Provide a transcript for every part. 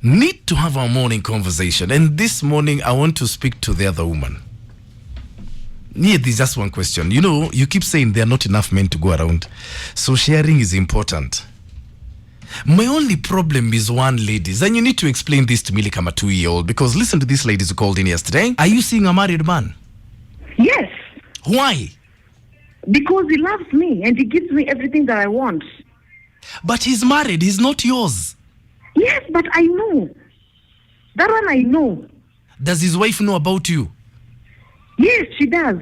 need to have our morning conversation. And this morning, I want to speak to the other woman. Yeah, there's just one question. You know, you keep saying there are not enough men to go around. So sharing is important. My only problem is one, ladies, and you need to explain this to me like I'm a 2-year-old, because listen to this ladies who called in yesterday. Are you seeing a married man? Yes. Why? Because he loves me and he gives me everything that I want. But he's married. He's not yours. Yes, but I know. That one I know. Does his wife know about you? Yes, she does.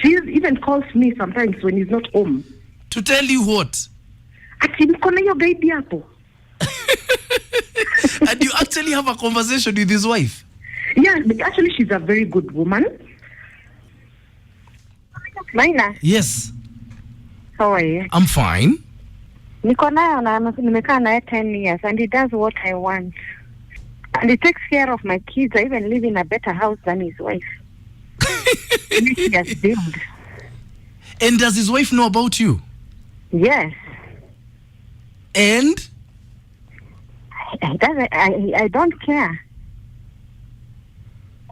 She even calls me sometimes when he's not home. To tell you what? Ati mkono hiyo baby hapo. And you actually have a conversation with his wife? Yeah, but actually she's a very good woman. Maina? Yes. How are you? I'm fine. Niko nayo na nimekaa naye 10 years and he does what I want. And he takes care of my kids. I even live in a better house than his wife. He has built. And does his wife know about you? Yes. And? I don't care.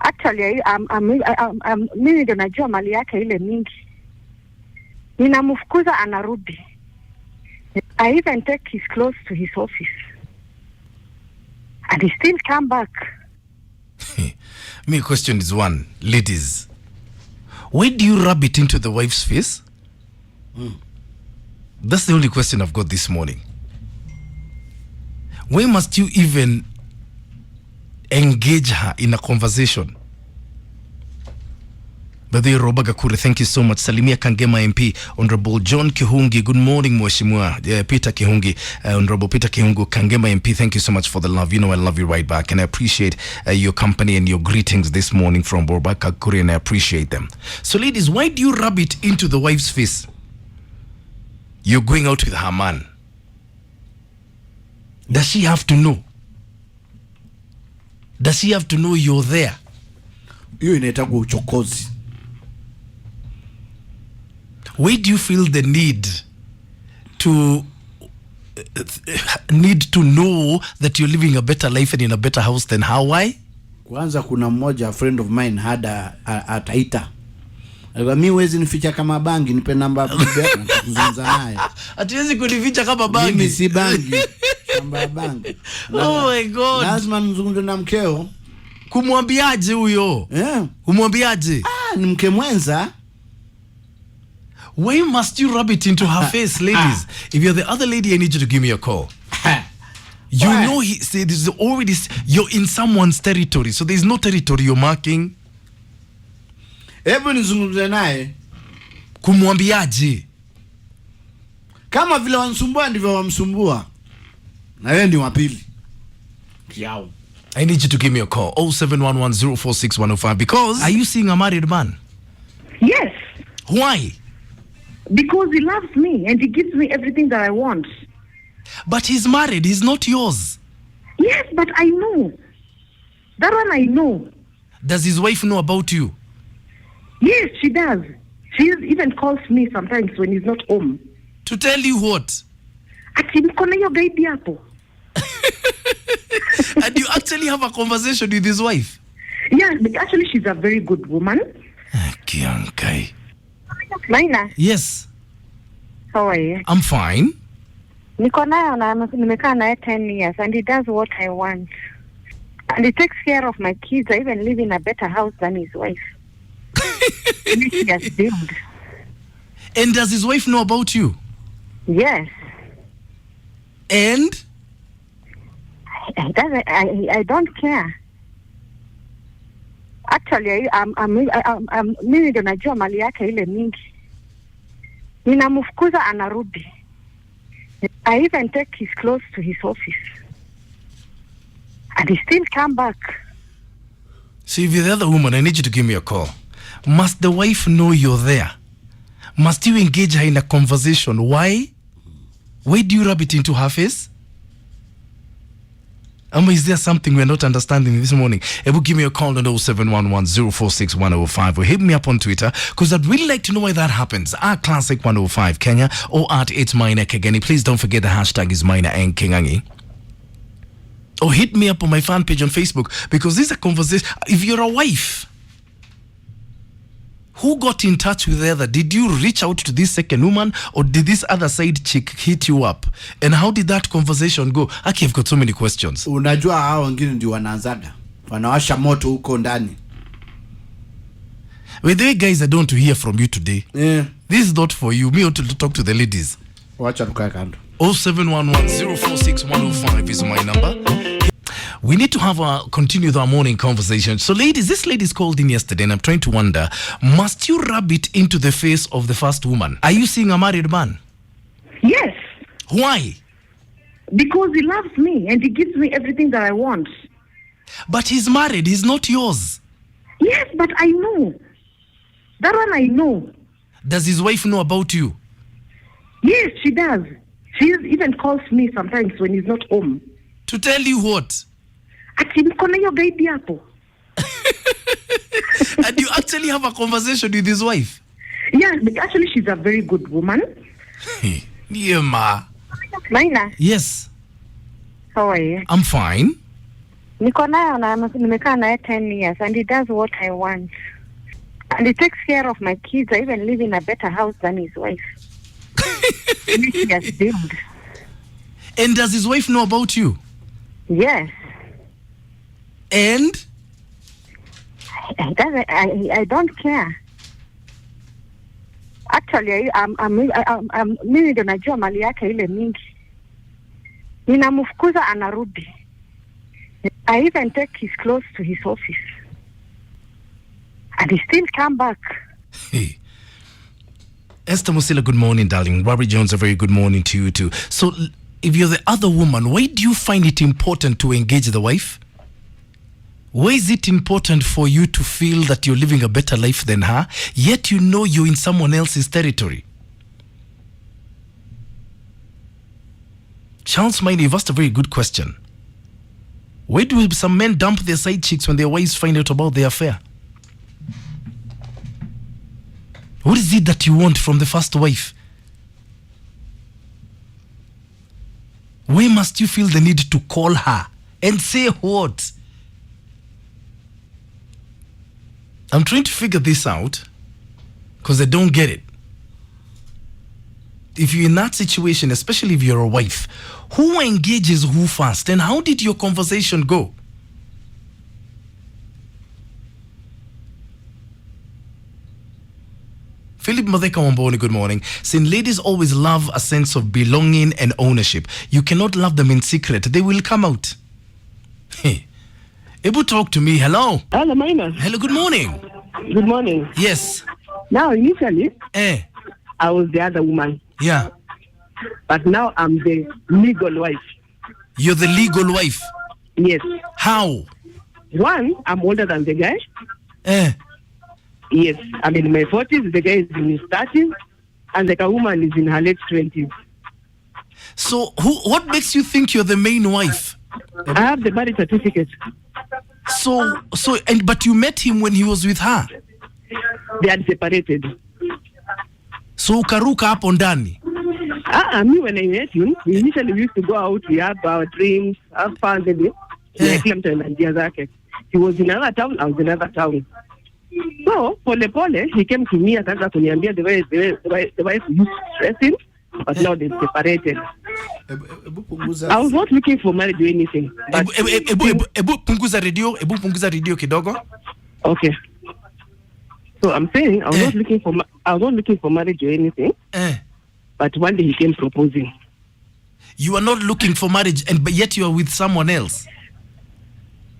Actually, mimi ndo najua mali yake ile mingi. Ninamfukuza anarudi. I even take his clothes to his office. And he still come back. My question is one, ladies. Why do you rub it into the wife's face? That's the only question I've got this morning. Why must you even engage her in a conversation? Badhi Robaga Kure, thank you so much. Salimia Kangema MP, Honorable John Kihungi, good morning Mheshimiwa. Peter Kihungi, Honorable Peter Kihungu, Kangema MP, thank you so much for the love. You know I love you right back, and I appreciate your company and your greetings this morning from Robaga Kure, and I appreciate them. So ladies, why do you rub it into the wife's face? You're going out with her man. Does she have to know? Does she have to know you're there? Hiyo inaitwa uchokozi. Why do you feel the need to know that you're living a better life and in a better house than her? Why? Kwanza kuna mmoja, a friend of mine had ataita. Alikuwa mimi wezi nificha kama bangi, nipe namba kuzungumza naye. Hatuwezi kunificha kama bangi. Mimi si bangi. Namba bangi. Oh my God. Lazima nizungumze na mkeo. Kumwambiaje huyo? Kumwambiaje? Ni mke mwenza. Why must you rub it into her face, ladies? If you're the other lady, I need you to give me a call. You know there's already, you're in someone's territory, so there's no territory you're marking. Hebu nizungumze naye. Kumwambiaje? Kama vile wansumbua ndivyo wamsumbua. Na yeye ni wa pili. Kiao. I need you to give me a call. 0711046105. Because are you seeing a married man? Yes. Why? Because he loves me and he gives me everything that I want. But he's married. He's not yours. Yes, but I know. That one I know. Does his wife know about you? Yes, she does. She even calls me sometimes when he's not home. To tell you what? Ati mkono hiyo baby hapo. And you actually have a conversation with his wife? Yeah, but actually she's a very good woman. Kiankai. Maina? Yes. How are you? I'm fine. Niko nayo na nimekaa naye 10 years and he does what I want. And he takes care of my kids. I even live in a better house than his wife. He has built. And does his wife know about you? Yes. And? I don't care. Actually, mimi ndo najua mali yake ile mingi. Ninamfukuza anarudi. I even take his clothes to his office. And he still come back. See, if you're the other woman, I need you to give me a call. Must the wife know you're there? Must you engage her in a conversation? Why? Why do you rub it into her face? Is there something we're not understanding this morning? Ebu give me a call on 0711046105 or hit me up on Twitter, because I'd really like to know why that happens. At Classic 105 Kenya or at It's Minor Kigeni. Please don't forget the hashtag is Minor and Kingangi. or hit me up on my fan page on Facebook, because this is a conversation. If you're a wife, who got in touch with the other? Did you reach out to this second woman, or did this other side chick hit you up? And how did that conversation go? Aki, I've got so many questions. Unajua hao wengine ndio wanaanzaga. Wanawasha moto huko ndani. With the way, guys, I don't want to hear from you today. Yeah. This is not for you. Me want to talk to the ladies. Wacha tukae kando. 0711046105 is my number. We need to continue our morning conversation. So, ladies, this lady called in yesterday, and I'm trying to wonder, must you rub it into the face of the first woman? Are you seeing a married man? Yes. Why? Because he loves me and he gives me everything that I want. But he's married. He's not yours. Yes, but I know. That one I know. Does his wife know about you? Yes, she does. She even calls me sometimes when he's not home. To tell you what? Ati niko na hiyo baby hapo. And you actually have a conversation with his wife? Yeah, but actually she's a very good woman. Yeah, ma. Maina. Yes. How are you? I'm fine. Niko nayo na nimekaa naye 10 years and he does what I want. And he takes care of my kids. I even live in a better house than his wife. He has built. And does his wife know about you? Yes. And? I don't care. Actually, mimi ndo najua mali yake ile mingi. Ninamfukuza anarudi. I even take his clothes to his office. And he still come back. Hey. Esther Musila, good morning, darling. Robbie Jones, a very good morning to you too. So, if you're the other woman, why do you find it important to engage the wife? Why is it important for you to feel that you're living a better life than her, yet you know you're in someone else's territory? Charles Miney, you've asked a very good question. Why do some men dump their side chicks when their wives find out about their affair? What is it that you want from the first wife? Why must you feel the need to call her and say what? I'm trying to figure this out because I don't get it. If you're in that situation, especially if you're a wife, who engages who first, and how did your conversation go? Philip Madeka Wamboni, good morning. Saying ladies always love a sense of belonging and ownership. You cannot love them in secret. They will come out. Hey. Ebu, talk to me. Hello. Hello, Maina. Hello, good morning. Good morning. Yes. Now, initially, I was the other woman. Yeah. But now I'm the legal wife. You're the legal wife? Yes. How? One, I'm older than the guy. Yes. I'm in my 40s. The guy is in his 30s. And the woman is in her late 20s. So, what makes you think you're the main wife? I have the marriage certificate. But you met him when he was with her? They had separated. So ukaruka hapo ndani? Me when I met him, we initially used to go out, we have our drinks, have fun, he was in another town, I was in another town. So, pole, he came to me and started kuniambia the wife used to stress him, but now they separated. I was not looking for marriage or anything. Ebu punguza radio kidogo. Okay. So I'm saying I was not looking for marriage or anything. But one day he came proposing. You are not looking for marriage, but yet you are with someone else.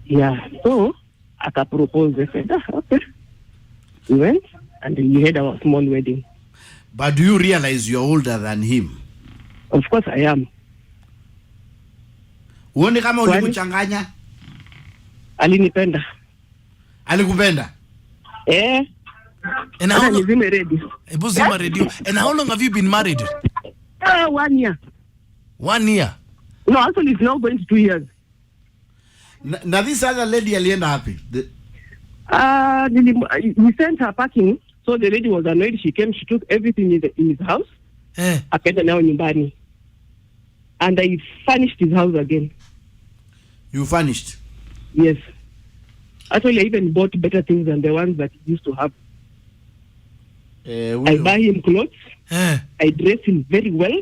Yeah. So I proposed. I said, okay. We went and we had our small wedding. But do you realize you're older than him? Of course I am. Uone kama ulimchanganya? Alinipenda. Alikupenda? And how long? Zima radio. And how long have you been married? 1 year. 1 year? No, actually it's now going to 2 years. Now this other lady alienda happy? We sent her packing, so the lady was annoyed. She came, she took everything in his house. Akaenda nao nyumbani. And I furnished his house again. You furnished? Yes. Actually, I even bought better things than the ones that he used to have. I buy him clothes. I dress him very well.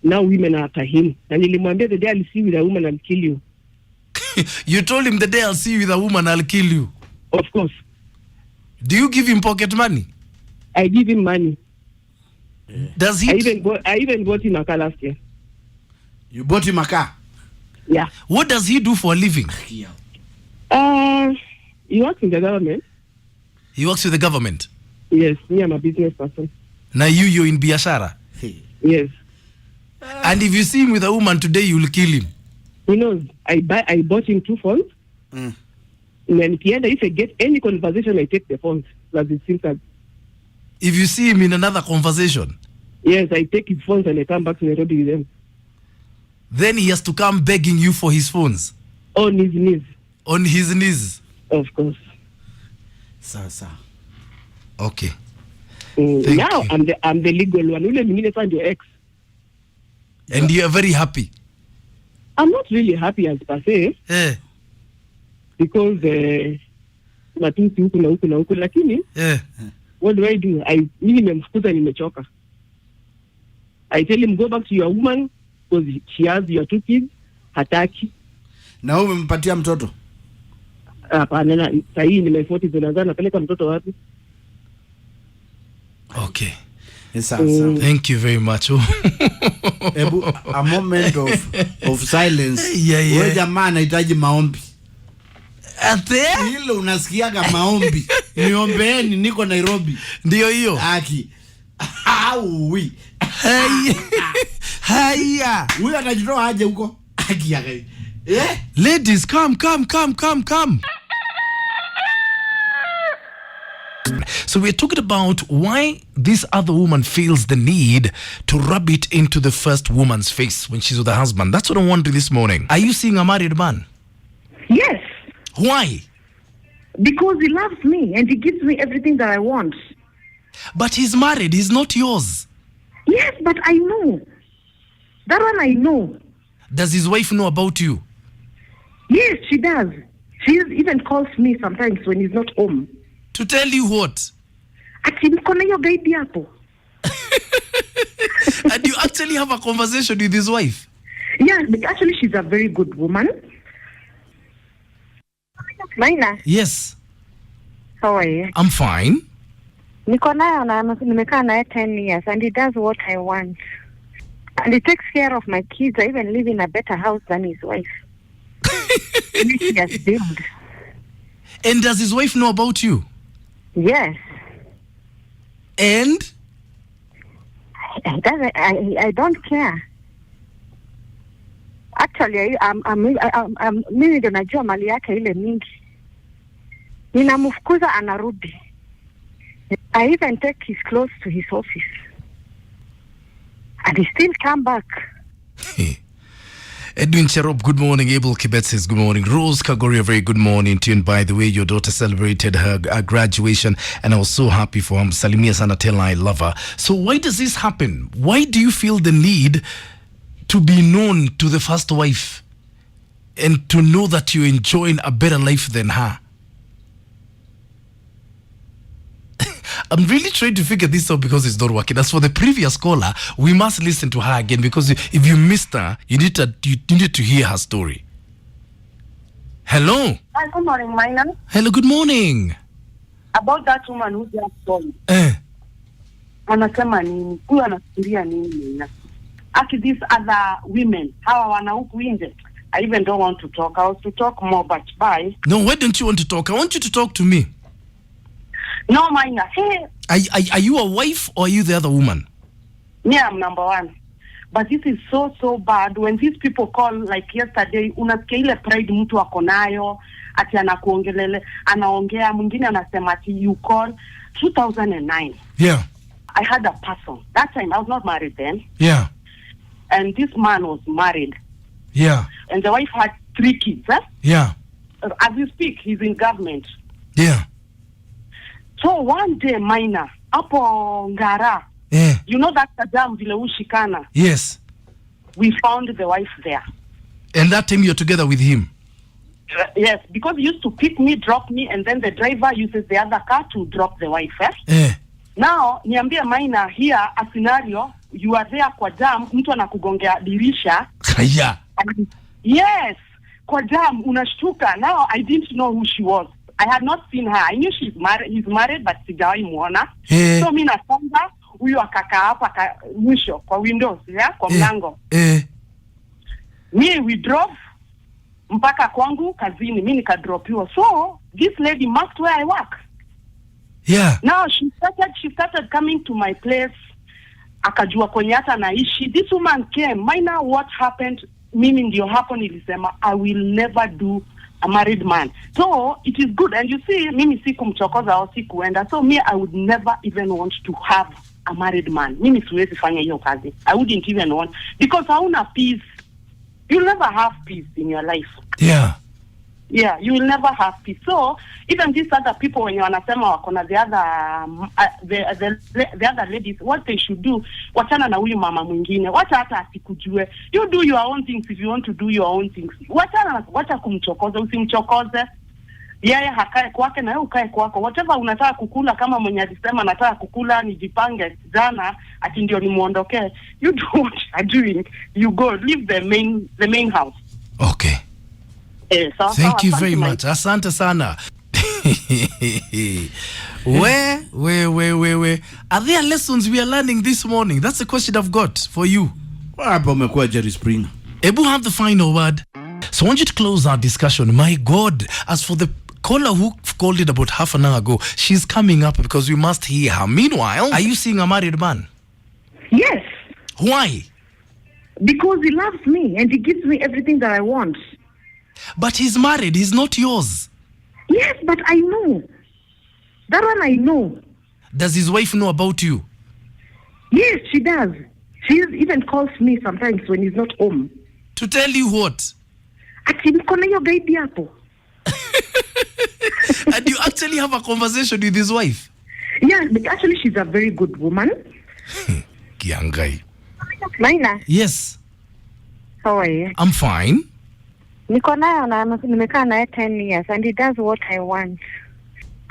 Now women are after him. And nilimwambia the day I'll see you with a woman, I'll kill you. You told him the day I'll see you with a woman, I'll kill you. Of course. Do you give him pocket money? I give him money. Does he? I even bought him a car last year. You bought him a car? Yeah. What does he do for a living? He works in the government. He works with the government? Yes, me, I'm a business person. Now you're in biashara? Yes. And if you see him with a woman today, you'll kill him? He knows. I bought him 2 phones. And then if I get any conversation, I take the phones. Plus the SIM card. If you see him in another conversation? Yes, I take his phones and I come back to Nairobi with them. Then he has to come begging you for his phones? On his knees. On his knees? Of course. Sir. Okay. Now you. I'm the legal one. Ule mwingine find your ex. And you are very happy? I'm not really happy as per se. Because matusi huku na huku lakini what do? Mimi nimemfukuza nimechoka. I tell him go back to your woman because she has your 2 kids. Hataki. Na wewe umempatia mtoto? Hapana, sasa hii nime40 zinazaa napeleka mtoto wapi? Okay. Yes, sir. Thank you very much. A moment of silence. Wewe jamaa anahitaji maombi. Ate? Hilo unasikiaga maombi. Niombeeni niko Nairobi. Ndio hiyo. Aki. Aui. Haya. Huyu atajitoa aje huko? Aki akai. Ladies, come. So we're talking about why this other woman feels the need to rub it into the first woman's face when she's with her husband. That's what I'm wondering this morning. Are you seeing a married man? Yes. Why? Because he loves me and he gives me everything that I want. But he's married. He's not yours. Yes, but I know. That one I know. Does his wife know about you? Yes, she does. She even calls me sometimes when he's not home. To tell you what? Ati niko na hiyo guide hapo. And you actually have a conversation with his wife? Yeah, but actually she's a very good woman. Maina? Yes. How are you? I'm fine. Niko nayo na nimekaa naye 10 years and he does what I want. And he takes care of my kids. I even live in a better house than his wife. Which he has built. And does his wife know about you? Yes. And? I don't care. Actually, mimi ndo najua mali yake ile mingi. Ninamfukuza anarudi. I even take his clothes to his office. And he still come back. Edwin Cherop, good morning. Abel Kibet says good morning. Rose Kagoria, very good morning to you. And by the way, your daughter celebrated her graduation and I was so happy for him. Salimia Sanatella, I love her. So why does this happen? Why do you feel the need to be known to the first wife and to know that you're enjoying a better life than her? I'm really trying to figure this out because it's not working. As for the previous caller, we must listen to her again because if you missed her, you need to hear her story. Hello. Hi, good morning, Maina. Hello, good morning. About that woman who just told me. Anasema nini? Huyu anafikiria nini? Aki these other women, hawa wana huku nje. I even don't want to talk. I was to talk more, but bye. No, why don't you want to talk? I want you to talk to me. No, Maina. Hey. Are you a wife or are you the other woman? Me, I'm number one. But this is so bad. When these people call, like yesterday, unasikia ile pride mtu ako nayo, ati anakuongelele, anaongea, mwingine anasema ati you call 2009. Yeah. I had a person. That time, I was not married then. Yeah. And this man was married. Yeah. And the wife had 3 kids. Yeah. As we speak, he's in government. Yeah. So one day, Maina, hapo Ngara, Yeah. you know that Saddam vile ushikana? Yes. We found the wife there. And that time you're together with him? Yes, because he used to pick me, drop me, and then the driver uses the other car to drop the wife. Now, niambie Maina, here a scenario, you are there kwa jam, mtu anakugongea dirisha. Kaya. Yes, kwa jam, unashtuka. Now, I didn't know who she was. I had not seen her. I knew he's married, but sijawahi muona. So mimi nasonga, huyu akaka hapa mwisho kwa windows, kwa mlango. We drove mpaka kwangu kazini, mimi nikadropiwa. So this lady marked where I work. Now she started coming to my place. Akajua kwenye hata naishi. This woman came. Maina, what happened? Mimi ndio hapo nilisema I will never do a married man. So it is good, and you see, mimi sikumchokoza au sikuenda. So me, I would never even want to have a married man. Mimi siwezi fanya hiyo kazi. I wouldn't even want, because hauna peace. You'll never have peace in your life. Yeah, you will never have peace. So even these other people, when you wanasema wakona the other ladies, what they should do, wachana na huyu mama mwingine, wacha hata asikujue. You do your own things if you want to do your own things. Wacha kumchokoza, usimchokoze. Yeye hakae kwake na wewe ukae kwako. Whatever unataka kukula, kama mwenye alisema nataka kukula nijipange jana ati ndio nimuondokee. You do what you're doing. You go, leave the main house. Okay. Thank you very much. Asante sana. Where are there lessons we are learning this morning? That's the question I've got for you. Jerry Springer. Ebu have the final word. So I want you to close our discussion. My God, as for the caller who called it about half an hour ago, she's coming up because we must hear her. Meanwhile, are you seeing a married man? Yes. Why? Because he loves me and he gives me everything that I want. But he's married. He's not yours. Yes, but I know. That one I know. Does his wife know about you? Yes, she does. She even calls me sometimes when he's not home. To tell you what? Ati mkona hiyo baby hapo. And you actually have a conversation with his wife? Yeah, but actually she's a very good woman. Kiangai. Maina? Yes. How are you? I'm fine. Niko nayo na nimekaa naye 10 years and he does what I want.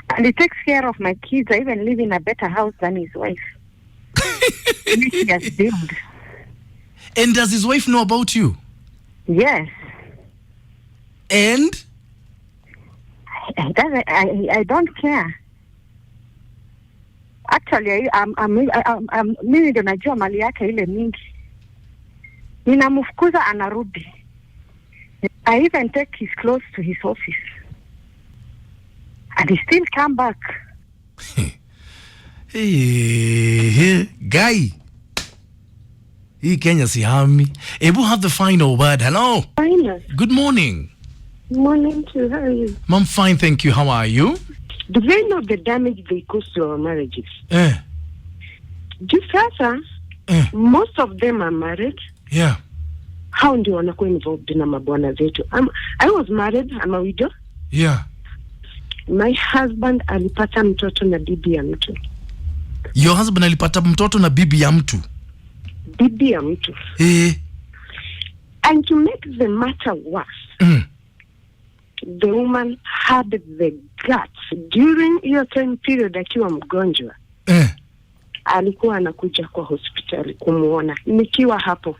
And he takes care of my kids. I even live in a better house than his wife. He has built. And does his wife know about you? Yes. And? I don't care. Actually, mimi ndo najua mali yake ile mingi. Ninamfukuza anarudi. I even take his clothes to his office. And he still come back. Hey, guy. Hii Kenya sihami. Ebu have the final word. Hello. Fine. Good morning. Morning to you. How are you? I'm fine, thank you. How are you? Do they know the damage they cause to our marriages? Sasa, most of them are married. Yeah. How ndio wanakuwa involved na mabwana zetu? I was married, I'm a widow. Yeah. My husband alipata mtoto na bibi ya mtu. Your husband alipata mtoto na bibi ya mtu? Bibi ya mtu. And to make the matter worse, the woman had the guts during your time period akiwa mgonjwa. Alikuwa anakuja kwa hospitali kumuona. Nikiwa hapo.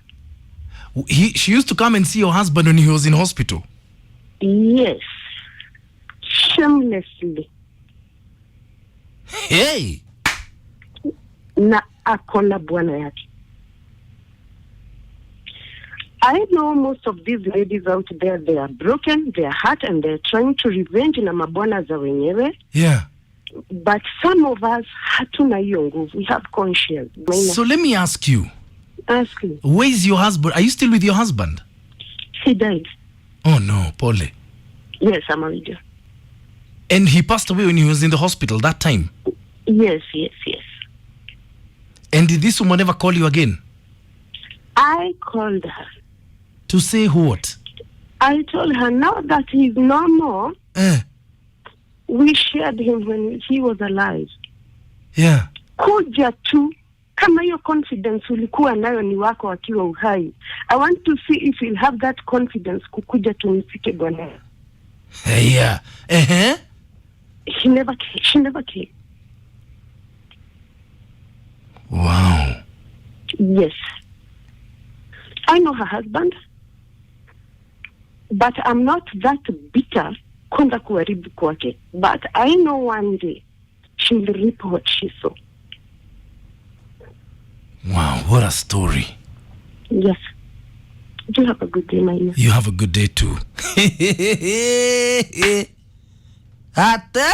She used to come and see your husband when he was in hospital? Yes. Shamelessly. Hey. Na akona bwana yake. I know most of these ladies out there, they are broken, they are hurt, and they're trying to revenge na mabwana za wenyewe. Yeah. But some of us hatuna hiyo nguvu. We have conscience. So let me ask you. Ask me. Where is your husband? Are you still with your husband? He died. Oh no, Pole. Yes, I'm a widow. And he passed away when he was in the hospital that time? Yes. And did this woman ever call you again? I called her. To say what? I told her now that he's no more. We shared him when he was alive. Yeah. Kuja tu Kama hiyo confidence ulikuwa nayo ni wako akiwa uhai, I want to see if you'll have that confidence kukuja tumsike bwana. Yeah. She never came. Wow. Yes. I know her husband, but I'm not that bitter kwenda kuharibu kwake. But I know one day she'll reap what she sow. Wow, what a story. Yes. You have a good day, my dear. You have a good day too. Ate?